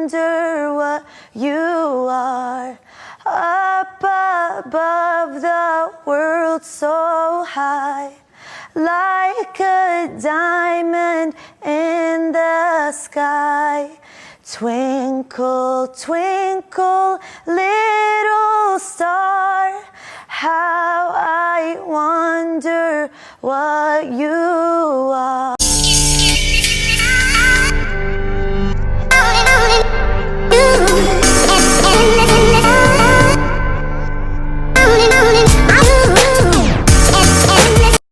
wonder what you are. Up above the world so high, like a diamond in the sky. Twinkle, twinkle, little star, how I wonder what you